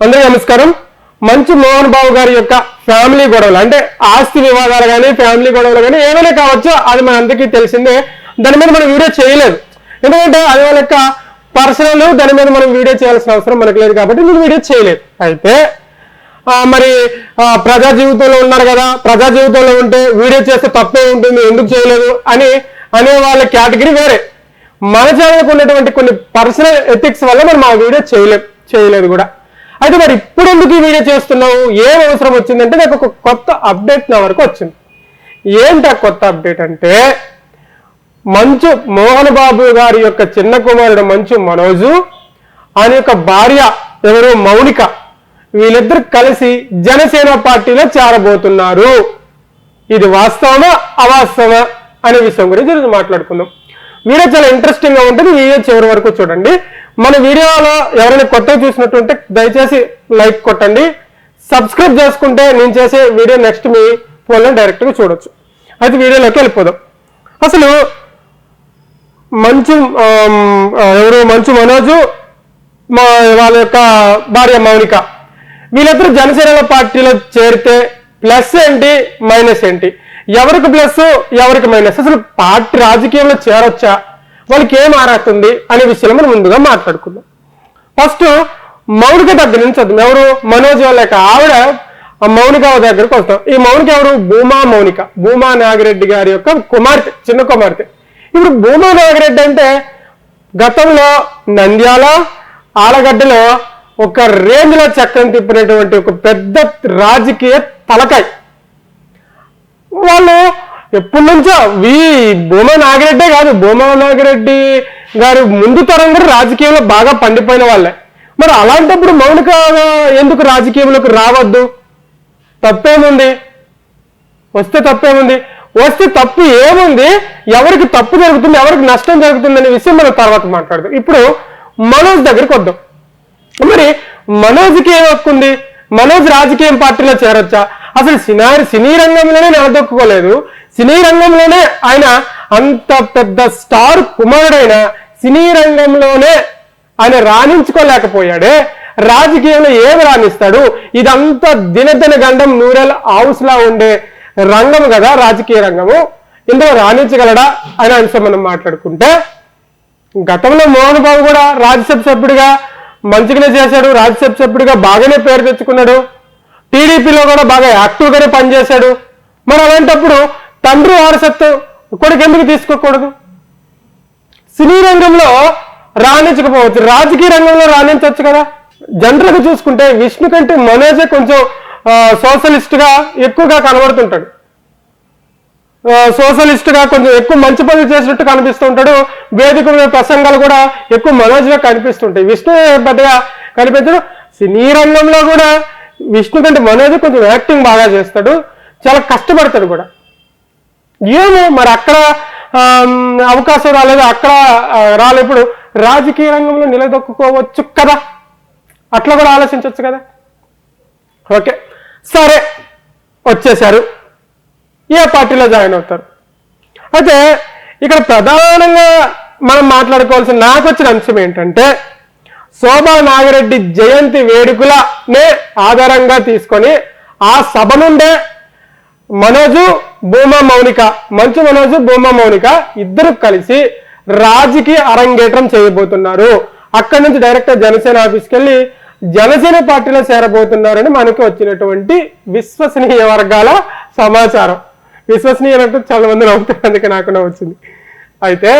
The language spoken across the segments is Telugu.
అందరికీ నమస్కారం. మంచు మోహన్ బాబు గారి యొక్క ఫ్యామిలీ గొడవలు అంటే ఆస్తి వివాదాలు కానీ ఫ్యామిలీ గొడవలు కానీ ఏమైనా కావచ్చు, అది మనందరికీ తెలిసిందే. దాని మీద మనం వీడియో చేయలేదు, ఎందుకంటే అది వాళ్ళ యొక్క పర్సనల్. దాని మీద మనం వీడియో చేయాల్సిన అవసరం మనకు లేదు కాబట్టి నేను వీడియో చేయలేదు. అయితే మరి ప్రజా జీవితంలో ఉన్నారు కదా, ప్రజా జీవితంలో ఉంటే వీడియో చేస్తే తప్పే ఉంటుంది, ఎందుకు చేయలేదు అని అనే వాళ్ళ కేటగిరీ వేరే. మన ఛానల్కి ఉన్నటువంటి కొన్ని పర్సనల్ ఎథిక్స్ వల్ల మనం ఆ వీడియో చేయలేదు కూడా. అయితే మరి ఇప్పుడు ఎందుకు ఈ వీడియో చేస్తున్నావు, ఏం అవసరం వచ్చిందంటే నాకు ఒక కొత్త అప్డేట్ నా వరకు వచ్చింది. ఏంటి ఆ కొత్త అప్డేట్ అంటే, మంచు మోహన్ బాబు గారి యొక్క చిన్న కుమారుడు మంచు మనోజు, ఆయన యొక్క భార్య ఎవరు మౌనిక, వీళ్ళిద్దరు కలిసి జనసేన పార్టీలో చేరబోతున్నారు. ఇది వాస్తవమా అవాస్తవమా అనే విషయం గురించి మాట్లాడుకుందాం. వీడియో చాలా ఇంట్రెస్టింగ్ గా ఉంటుంది, వీడియో చివరి వరకు చూడండి. మన వీడియోలో ఎవరైనా కొత్తగా చూసినట్టుంటే దయచేసి లైక్ కొట్టండి, సబ్స్క్రైబ్ చేసుకుంటే నేను చేసే వీడియో నెక్స్ట్ మీ ఫోన్లో డైరెక్ట్గా చూడొచ్చు. అయితే వీడియోలోకి వెళ్ళిపోదాం. అసలు మంచు మనోజు వాళ్ళ యొక్క భార్య మౌనిక, వీళ్ళిద్దరు జనసేన పార్టీలో చేరితే ప్లస్ ఏంటి మైనస్ ఏంటి, ఎవరికి ప్లస్ ఎవరికి మైనస్, అసలు పార్టీ రాజకీయంలో చేరొచ్చా, వాళ్ళకి ఏం ఆరాతుంది అనే విషయంలో మనం ముందుగా మాట్లాడుకుందాం. ఫస్ట్ మౌనిక దగ్గర నుంచి వద్దాం. ఎవరు మనోజ్ వాళ్ళ ఆవిడ మౌనిక దగ్గరకు వస్తాం. ఈ మౌనిక ఎవరు, భూమా నాగిరెడ్డి గారి యొక్క కుమార్తె, చిన్న కుమార్తె. ఇప్పుడు భూమా నాగిరెడ్డి అంటే గతంలో నంద్యాల ఆలగడ్డలో ఒక రేంజ్ లో చక్రం తిప్పినటువంటి ఒక పెద్ద రాజకీయ తలకాయ. వాళ్ళు ఎప్పటి నుంచో భూమా నాగిరెడ్డే కాదు, భూమా నాగిరెడ్డి గారు ముందు తరం కూడా రాజకీయంలో బాగా పండిపోయిన వాళ్ళే. మరి అలాంటప్పుడు మౌనిక ఎందుకు రాజకీయంలోకి రావద్దు, తప్పేముంది, వస్తే తప్పేముంది, వస్తే తప్పు ఏముంది, ఎవరికి తప్పు జరుగుతుంది ఎవరికి నష్టం జరుగుతుంది అనే విషయం మనం తర్వాత మాట్లాడదాం. ఇప్పుడు మనోజ్ దగ్గరికి వద్దాం. మరి మనోజ్కి ఏం హక్కు ఉంది, మనోజ్ రాజకీయ పార్టీలో చేరొచ్చా, అసలు సినీ రంగంలోనే నిలదొక్కుకోలేదు, సినీ రంగంలోనే ఆయన అంత పెద్ద స్టార్ కుమారుడైన సినీ రంగంలోనే ఆయన రాణించుకోలేకపోయాడే, రాజకీయంలో ఏమి రాణిస్తాడు, ఇదంతా దినదిన గండం నూరేళ్ళ హౌస్లా ఉండే రంగం కదా రాజకీయ రంగము, ఇందులో రాణించగలడా అనే అంశం మనం మాట్లాడుకుంటే, గతంలో మోహన్ బాబు కూడా రాజ్యసభ సభ్యుడిగా మంచిగానే చేశాడు, రాజ్యసభ సభ్యుడిగా బాగానే పేరు తెచ్చుకున్నాడు, టీడీపీలో కూడా బాగా యాక్టివ్గానే పనిచేశాడు. మరి అలాంటప్పుడు తండ్రి వారసత్వం కొడుకు ఎందుకు తీసుకోకూడదు? సినీ రంగంలో రాణించకపోవచ్చు, రాజకీయ రంగంలో రాణించవచ్చు కదా. జనరల్గా చూసుకుంటే విష్ణు కంటే మనోజే కొంచెం సోషలిస్ట్ గా ఎక్కువగా కనబడుతుంటాడు, సోషలిస్ట్ గా కొంచెం ఎక్కువ మంచి పనులు చేసినట్టు కనిపిస్తూ ఉంటాడు. వేదిక ప్రసంగాలు కూడా ఎక్కువ మనోజ్గా కనిపిస్తుంటాయి, విష్ణు పెద్దగా కనిపించడు. సినీ రంగంలో కూడా విష్ణు కంటే మనోజ్ కొంచెం యాక్టింగ్ బాగా చేస్తాడు, చాలా కష్టపడతాడు కూడా. ఏమో మరి అక్కడ అవకాశం రాలేదు, అక్కడ రాలేప్పుడు రాజకీయ రంగంలో నిలదొక్కుకోవచ్చు కదా, అట్లా కూడా ఆలోచించవచ్చు కదా. ఓకే సరే, వచ్చేసారు, ఏ పార్టీలో జాయిన్ అవుతారు. అయితే ఇక్కడ ప్రధానంగా మనం మాట్లాడుకోవాల్సిన నాకు వచ్చిన అంశం ఏంటంటే, శోభా నాగిరెడ్డి జయంతి వేడుకలనే ఆధారంగా తీసుకొని ఆ సభ నుండే మంచు మనోజు భూమా మౌనిక ఇద్దరు కలిసి రాజకీయ అరంగేట్రం చేయబోతున్నారు. అక్కడి నుంచి డైరెక్ట్ జనసేన ఆఫీస్కి వెళ్ళి జనసేన పార్టీలో చేరబోతున్నారని మనకి వచ్చినటువంటి విశ్వసనీయ వర్గాల సమాచారం. విశ్వసనీయ అంటే చాలా మంది నవ్వుతారు, అందుకే నాకు వచ్చింది. అయితే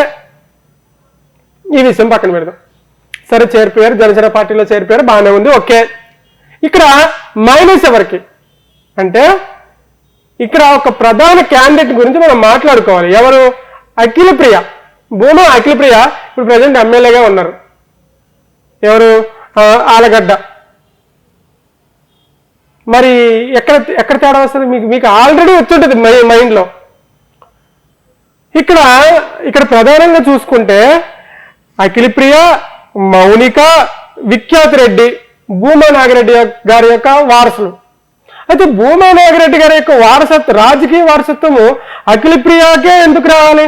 ఈ విషయం పక్కన పెడదాం. సరే, చేరిపోయారు, జనసేన పార్టీలో చేరిపోయారు, బాగానే ఉంది, ఓకే. ఇక్కడ మైనస్ ఎవరికి అంటే, ఇక్కడ ఒక ప్రధాన క్యాండిడేట్ గురించి మనం మాట్లాడుకోవాలి. ఎవరు? భూమా అఖిలప్రియ ఇప్పుడు ప్రజెంట్ ఎమ్మెల్యేగా ఉన్నారు. ఎవరు? ఆలగడ్డ. మరి ఎక్కడ తేడా వస్తుంది మీకు ఆల్రెడీ వచ్చుంటుంది మైండ్లో. ఇక్కడ ప్రధానంగా చూసుకుంటే అఖిలప్రియ, మౌనిక, విఖ్యాత్ రెడ్డి, భూమా నాగిరెడ్డి గారి యొక్క వారసులు. అయితే భూమా నాగిరెడ్డి గారి యొక్క రాజకీయ వారసత్వము అఖిలప్రియకే ఎందుకు రావాలి?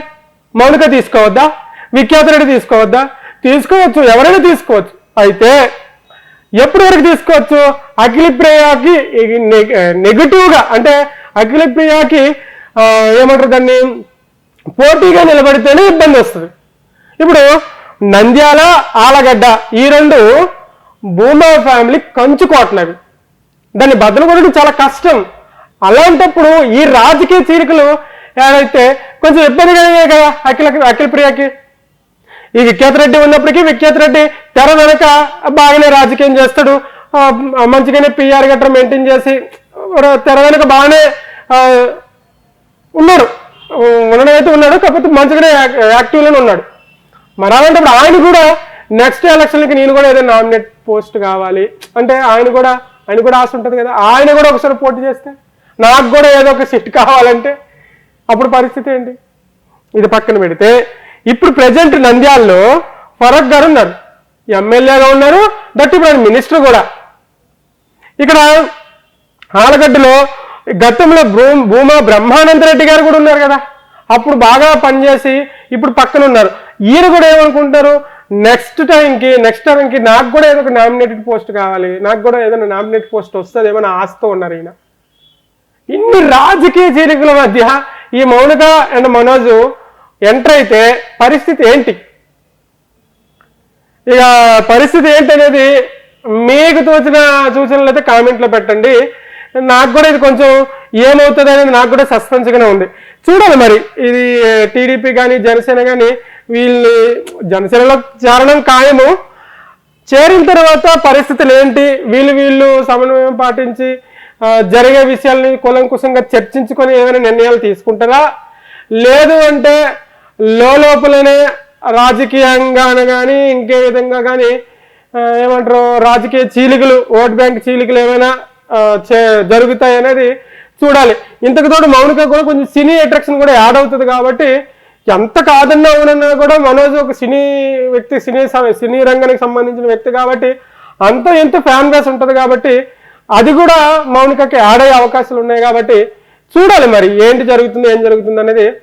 మౌనిక తీసుకోవద్దా? విఖ్యాత్ రెడ్డి తీసుకోవద్దా? తీసుకోవచ్చు, ఎవరైనా తీసుకోవచ్చు. అయితే ఎప్పటి వరకు తీసుకోవచ్చు? అఖిలప్రియకి నెగిటివ్గా, అంటే అఖిలప్రియకి ఏమంటారు దాన్ని, పోటీగా నిలబడితేనే ఇబ్బంది వస్తుంది. ఇప్పుడు నంద్యాల, ఆలగడ్డ ఈ రెండు భూమా ఫ్యామిలీ కంచుకోవట్లేదు, దాన్ని బదులు కొనడం చాలా కష్టం. అలాంటప్పుడు ఈ రాజకీయ చీలికలు ఏదైతే కొంచెం ఇబ్బందిగా కదా అఖిలప్రియకి. ఈ విఖ్యాత్ రెడ్డి ఉన్నప్పటికీ విఖ్యాత్ రెడ్డి తెర వెనక బాగానే రాజకీయం చేస్తాడు, మంచిగానే పిఆర్ గట్రా మెయింటైన్ చేసి తెర వెనక బాగానే ఉన్నాడు, ఉండడమైతే ఉన్నాడు, కాకపోతే మంచిగానే యాక్టివ్లోనే ఉన్నాడు. మరి అలాంటప్పుడు ఆయన కూడా నెక్స్ట్ ఎలక్షన్కి నేను కూడా ఏదో నామినేట్ పోస్ట్ కావాలి అంటే ఆయన కూడా ఆశ ఉంటుంది కదా, ఆయన కూడా ఒకసారి పోటీ చేస్తే నాకు కూడా ఏదో ఒక సీట్ కావాలంటే అప్పుడు పరిస్థితి ఏంటి? ఇది పక్కన పెడితే ఇప్పుడు ప్రజెంట్ నంద్యాలలో ఫరూక్ గారు ఉన్నారు, ఎమ్మెల్యేగా ఉన్నారు, దట్ ఇప్పుడు ఆయన మినిస్టర్ కూడా. ఇక్కడ ఆలగడ్డలో గతంలో భూమా బ్రహ్మానంద రెడ్డి గారు కూడా ఉన్నారు కదా, అప్పుడు బాగా పనిచేసి ఇప్పుడు పక్కన ఉన్నారు. ఈయన కూడా ఏమనుకుంటారు, నెక్స్ట్ టైంకి నాకు కూడా ఏదో ఒక నామినేటెడ్ పోస్ట్ కావాలి, నాకు కూడా ఏదైనా నామినేట్ పోస్ట్ వస్తుంది ఏమైనా ఆశతో ఉన్నారు ఈయన. ఇన్ని రాజకీయ చీలికల మధ్య ఈ మౌనిక అండ్ మనోజ్ ఎంటర్ అయితే పరిస్థితి ఏంటి? ఇక పరిస్థితి ఏంటి అనేది మీకు తోచిన సూచనలు అయితే కామెంట్లో పెట్టండి. నాకు కూడా ఇది కొంచెం ఏమవుతుంది అనేది నాకు కూడా సస్పెన్స్గానే ఉంది. చూడాలి మరి ఇది టీడీపీ కానీ జనసేన కానీ వీళ్ళు జనసేనలో చేరడం ఖాయము. చేరిన తర్వాత పరిస్థితులు ఏంటి, వీళ్ళు సమన్వయం పాటించి జరిగే విషయాల్ని కూలంకుశంగా చర్చించుకొని ఏమైనా నిర్ణయాలు తీసుకుంటారా, లేదు అంటే లోపలనే రాజకీయంగానే కానీ ఇంకే విధంగా కానీ ఏమంటారు రాజకీయ చీలికలు, ఓట్ బ్యాంక్ చీలికలు ఏమైనా జరుగుతాయి అనేది చూడాలి. ఇంతకు తోడు మౌనిక కూడా కొంచెం సినీ అట్రాక్షన్ కూడా యాడ్ అవుతుంది కాబట్టి ఎంత కాదన్నా అవునన్నా కూడా మనోజ్ ఒక సినీ వ్యక్తి, సినీ రంగానికి సంబంధించిన వ్యక్తి కాబట్టి అంత ఎంత ఫ్యాన్ బేస్ ఉంటుంది కాబట్టి అది కూడా మౌనికకి యాడ్ అయ్యే అవకాశాలు ఉన్నాయి కాబట్టి చూడాలి మరి ఏంటి జరుగుతుంది, ఏం జరుగుతుంది అనేది.